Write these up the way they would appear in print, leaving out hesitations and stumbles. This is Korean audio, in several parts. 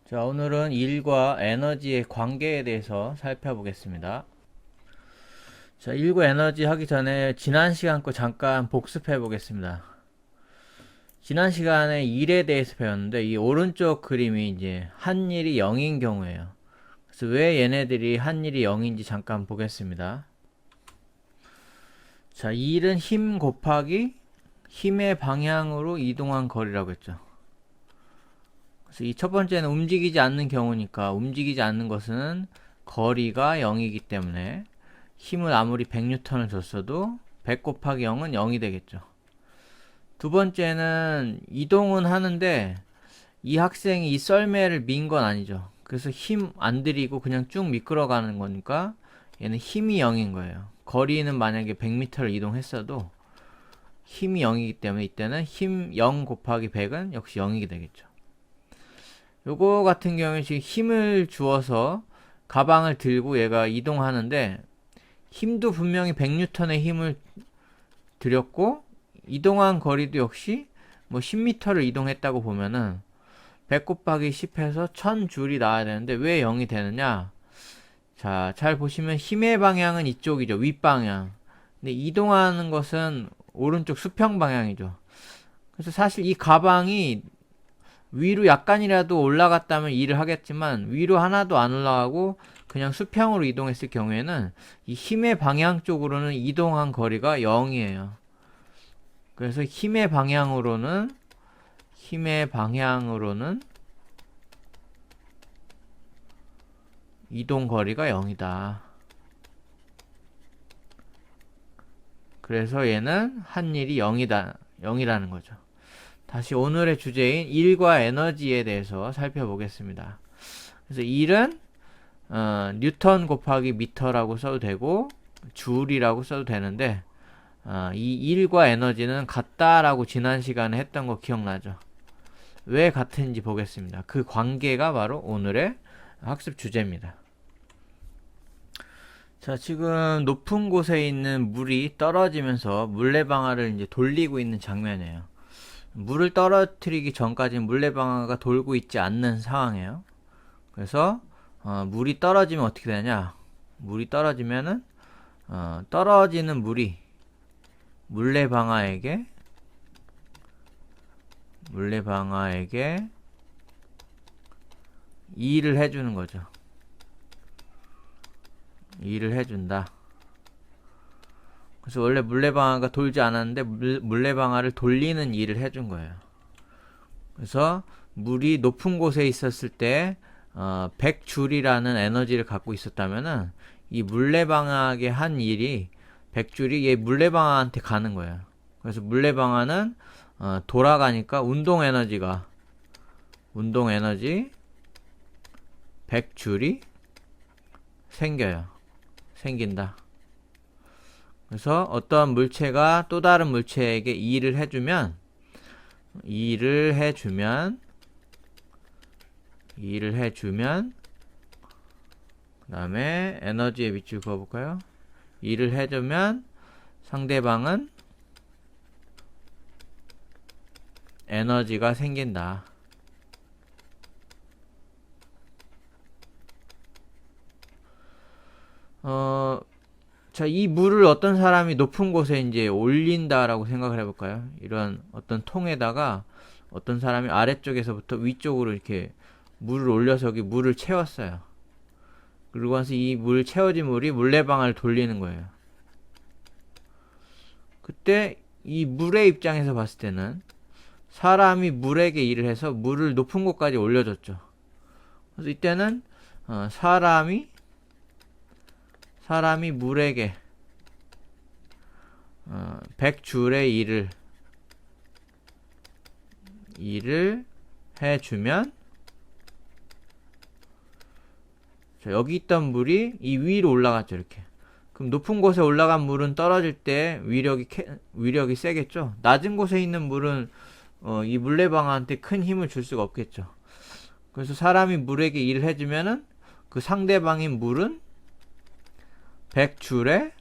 자, 오늘은 일과 에너지의 관계에 대해서 살펴보겠습니다. 자, 일과 에너지 하기 전에 지난 시간 거 잠깐 복습해 보겠습니다. 지난 시간에 일에 대해서 배웠는데 이 오른쪽 그림이 이제 한일이 0인 경우예요. 그래서 왜 얘네들이 한일이 0인지 잠깐 보겠습니다. 자, 일은 힘 곱하기 힘의 방향으로 이동한 거리라고 했죠. 그래서 이 첫 번째는 움직이지 않는 경우니까 움직이지 않는 것은 거리가 0이기 때문에 힘을 아무리 100N을 줬어도 100 곱하기 0은 0이 되겠죠. 두 번째는 이동은 하는데 이 학생이 이 썰매를 민 건 아니죠. 그래서 힘 안 들이고 그냥 쭉 미끄러가는 거니까 얘는 힘이 0인 거예요. 거리는 만약에 100m를 이동했어도 힘이 0이기 때문에 이때는 힘 0 곱하기 100은 역시 0이게 되겠죠. 요거 같은 경우에 지금 힘을 주어서 가방을 들고 얘가 이동하는데 힘도 분명히 100N의 힘을 들였고 이동한 거리도 역시 뭐 10m를 이동했다고 보면은 100 곱하기 10 해서 1000줄이 나와야 되는데 왜 0이 되느냐? 자, 잘 보시면 힘의 방향은 이쪽이죠. 윗방향. 근데 이동하는 것은 오른쪽 수평 방향이죠. 그래서 사실 이 가방이 위로 약간이라도 올라갔다면 일을 하겠지만 위로 하나도 안 올라가고 그냥 수평으로 이동했을 경우에는 이 힘의 방향 쪽으로는 이동한 거리가 0이에요. 그래서 힘의 방향으로는 이동 거리가 0이다. 그래서 얘는 한 일이 0이라는 거죠. 다시 오늘의 주제인 일과 에너지에 대해서 살펴보겠습니다. 그래서 일은 뉴턴 곱하기 미터라고 써도 되고 줄이라고 써도 되는데 이 일과 에너지는 같다라고 지난 시간에 했던 거 기억나죠? 왜 같은지 보겠습니다. 그 관계가 바로 오늘의 학습 주제입니다. 자, 지금 높은 곳에 있는 물이 떨어지면서 물레방아를 이제 돌리고 있는 장면이에요. 물을 떨어뜨리기 전까지는 물레방아가 돌고 있지 않는 상황이에요. 그래서 물이 떨어지면 어떻게 되냐? 물이 떨어지면은 떨어지는 물이 물레방아에게 일을 해주는 거죠. 일을 해준다. 그래서 원래 물레방아가 돌지 않았는데 물레방아를 돌리는 일을 해준 거예요. 그래서 물이 높은 곳에 있었을 때 100줄이라는 에너지를 갖고 있었다면은 이 물레방아에게 한 일이 100줄이 얘 물레방아한테 가는 거예요. 그래서 물레방아는 돌아가니까 운동 에너지 100줄이 생긴다. 그래서 어떤 물체가 또 다른 물체에게 일을 해주면 그 다음에 에너지의 밑줄 그어볼까요? 일을 해주면 상대방은 에너지가 생긴다. 자, 이 물을 어떤 사람이 높은 곳에 이제 올린다라고 생각을 해볼까요? 이런 어떤 통에다가 어떤 사람이 아래쪽에서부터 위쪽으로 이렇게 물을 올려서 여기 물을 채웠어요. 그리고 나서 이 물 채워진 물이 물레방아를 돌리는 거예요. 그때 이 물의 입장에서 봤을 때는 사람이 물에게 일을 해서 물을 높은 곳까지 올려줬죠. 그래서 이때는 사람이 물에게 100줄의 일을 해주면 자, 여기 있던 물이 이 위로 올라갔죠. 이렇게. 그럼 높은 곳에 올라간 물은 떨어질 때 위력이 세겠죠. 낮은 곳에 있는 물은 이 물레방아한테 큰 힘을 줄 수가 없겠죠. 그래서 사람이 물에게 일을 해주면은 그 상대방인 물은 100줄의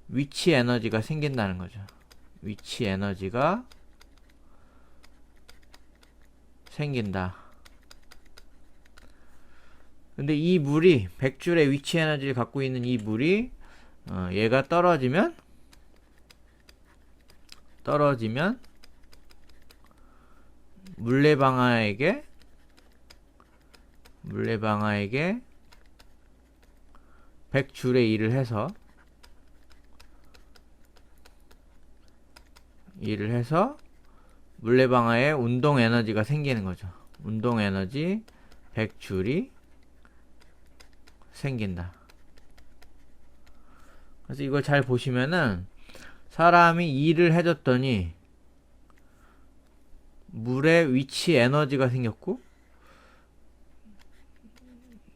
위치 에너지가 생긴다는 거죠. 위치 에너지가 생긴다. 근데 이 물이 100줄의 위치 에너지를 갖고 있는 이 물이 얘가 떨어지면 물레방아에게 100줄의 일을 해서 물레방아에 운동 에너지가 생기는 거죠. 운동 에너지 100줄이 생긴다. 그래서 이걸 잘 보시면은 사람이 일을 해줬더니 물의 위치 에너지가 생겼고,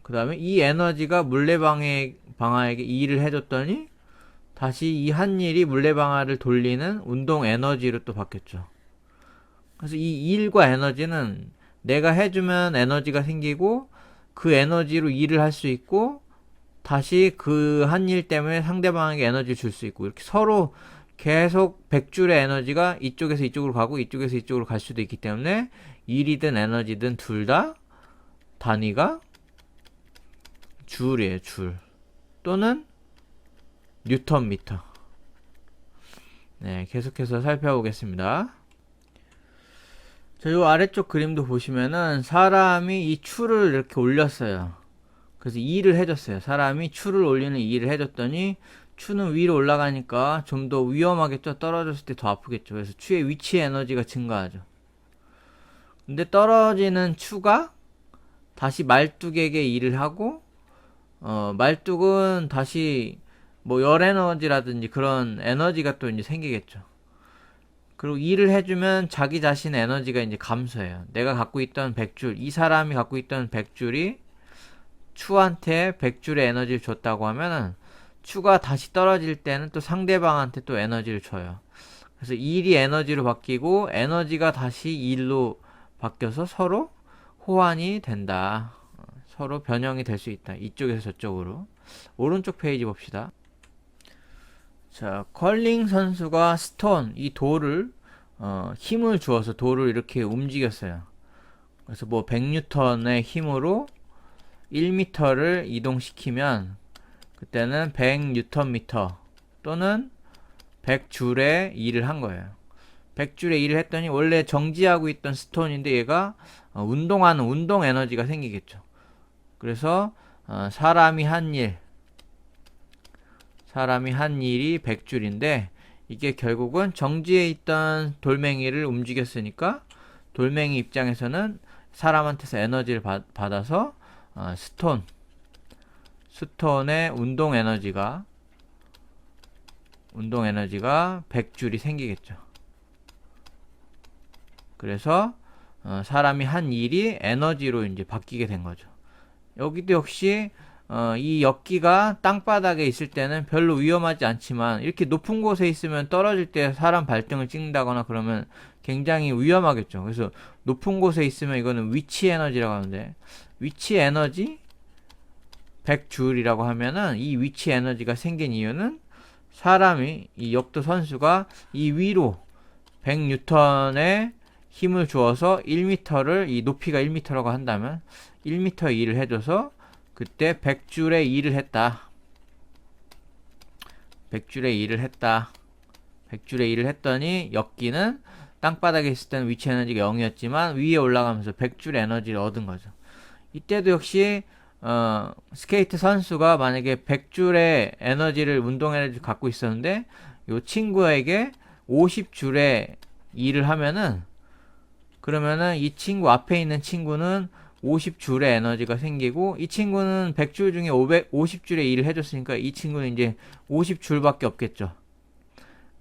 그 다음에 이 에너지가 물레방아에게 일을 해줬더니 다시 이 한 일이 물레방아를 돌리는 운동 에너지로 또 바뀌었죠. 그래서 이 일과 에너지는 내가 해주면 에너지가 생기고 그 에너지로 일을 할 수 있고 다시 그 한 일 때문에 상대방에게 에너지를 줄 수 있고, 이렇게 서로 계속 100줄의 에너지가 이쪽에서 이쪽으로 가고 이쪽에서 이쪽으로 갈 수도 있기 때문에 일이든 에너지든 둘 다 단위가 줄이에요. 줄 또는 뉴턴미터. 네, 계속해서 살펴보겠습니다. 자, 요 아래쪽 그림도 보시면은 사람이 이 추를 이렇게 올렸어요. 그래서 일을 해줬어요. 사람이 추를 올리는 일을 해줬더니 추는 위로 올라가니까 좀 더 위험하겠죠. 떨어졌을 때 더 아프겠죠. 그래서 추의 위치 에너지가 증가하죠. 근데 떨어지는 추가 다시 말뚝에게 일을 하고 말뚝은 다시 뭐 열 에너지라든지 그런 에너지가 또 이제 생기겠죠. 그리고 일을 해주면 자기 자신의 에너지가 이제 감소해요. 내가 갖고 있던 100줄, 이 사람이 갖고 있던 100줄이 추한테 100줄의 에너지를 줬다고 하면은 추가 다시 떨어질 때는 또 상대방한테 또 에너지를 줘요. 그래서 일이 에너지로 바뀌고 에너지가 다시 일로 바뀌어서 서로 호환이 된다. 서로 변형이 될 수 있다. 이쪽에서 저쪽으로. 오른쪽 페이지 봅시다. 자, 컬링 선수가 스톤, 이 돌을 힘을 주어서 돌을 이렇게 움직였어요. 그래서 뭐 100뉴턴의 힘으로 1m를 이동시키면 그때는 100뉴턴미터 또는 100줄의 일을 한 거예요. 100줄의 일을 했더니 원래 정지하고 있던 스톤인데 얘가 운동하는 운동 에너지가 생기겠죠. 그래서 사람이 한 일이 100줄인데 이게 결국은 정지해 있던 돌멩이를 움직였으니까 돌멩이 입장에서는 사람한테서 에너지를 받아서 스톤의 운동 에너지가 100줄이 생기겠죠. 그래서 사람이 한 일이 에너지로 이제 바뀌게 된 거죠. 여기도 역시 이 역기가 땅바닥에 있을 때는 별로 위험하지 않지만 이렇게 높은 곳에 있으면 떨어질 때 사람 발등을 찍는다거나 그러면 굉장히 위험하겠죠. 그래서 높은 곳에 있으면 이거는 위치 에너지라고 하는데, 위치 에너지 100줄이라고 하면은 이 위치 에너지가 생긴 이유는 사람이, 이 역도 선수가 이 위로 100뉴턴의 힘을 주어서 1m를, 이 높이가 1m라고 한다면 1m의 일을 해줘서 그때 100줄의 일을 했다. 100줄의 일을 했더니 역기는 땅바닥에 있을 때는 위치 에너지가 0이었지만 위에 올라가면서 100줄의 에너지를 얻은 거죠. 이때도 역시 스케이트 선수가 만약에 100줄의 에너지를, 운동 에너지를 갖고 있었는데 이 친구에게 50줄의 일을 하면은, 그러면은 이 친구 앞에 있는 친구는 50줄의 에너지가 생기고 이 친구는 100줄 중에 50줄의 일을 해줬으니까 이 친구는 이제 50줄밖에 없겠죠.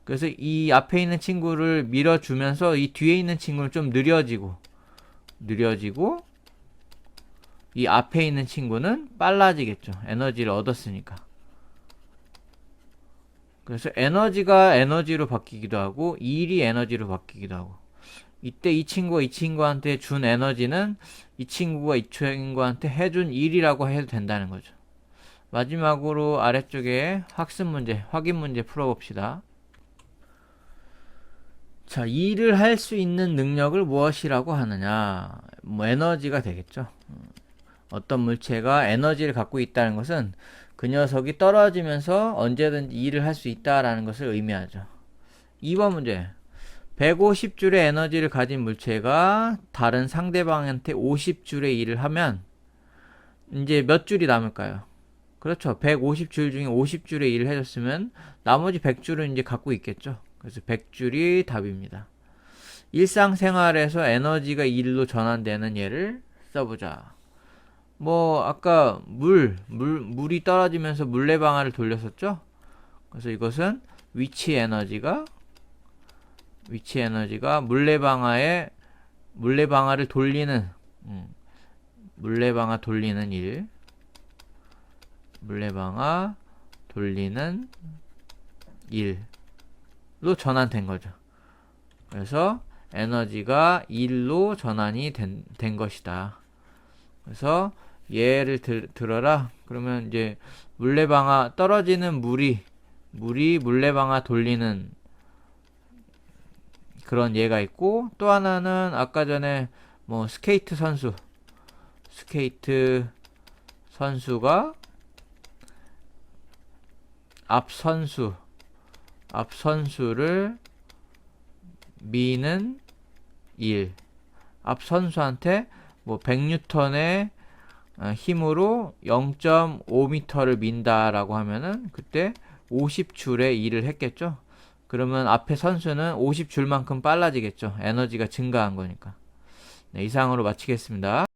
그래서 이 앞에 있는 친구를 밀어주면서 이 뒤에 있는 친구는 좀 느려지고 이 앞에 있는 친구는 빨라지겠죠. 에너지를 얻었으니까. 그래서 에너지가 에너지로 바뀌기도 하고 일이 에너지로 바뀌기도 하고, 이때 이 친구가 이 친구한테 준 에너지는 이 친구가 이 친구한테 해준 일이라고 해도 된다는 거죠. 마지막으로 아래쪽에 학습 문제, 확인 문제 풀어봅시다. 자, 일을 할 수 있는 능력을 무엇이라고 하느냐? 뭐 에너지가 되겠죠. 어떤 물체가 에너지를 갖고 있다는 것은 그 녀석이 떨어지면서 언제든지 일을 할 수 있다라는 것을 의미하죠. 2번 문제. 150줄의 에너지를 가진 물체가 다른 상대방한테 50줄의 일을 하면 이제 몇 줄이 남을까요? 그렇죠. 150줄 중에 50줄의 일을 해줬으면 나머지 100줄은 이제 갖고 있겠죠. 그래서 100줄이 답입니다. 일상생활에서 에너지가 일로 전환되는 예를 써보자. 뭐 아까 물이 떨어지면서 물레방아를 돌렸었죠. 그래서 이것은 위치 에너지가 물레방아를 돌리는 물레방아 돌리는 일로 전환된 거죠. 그래서 에너지가 일로 전환이 된 것이다. 그래서 예를 들어라. 그러면 이제 물레방아 떨어지는 물이 물레방아 돌리는 그런 예가 있고, 또 하나는 아까 전에 뭐 스케이트 선수가 앞 선수를 미는 일. 앞 선수한테 뭐 100N의 힘으로 0.5m를 민다라고 하면은 그때 50줄의 일을 했겠죠. 그러면 앞에 선수는 50줄만큼 빨라지겠죠. 에너지가 증가한 거니까. 네, 이상으로 마치겠습니다.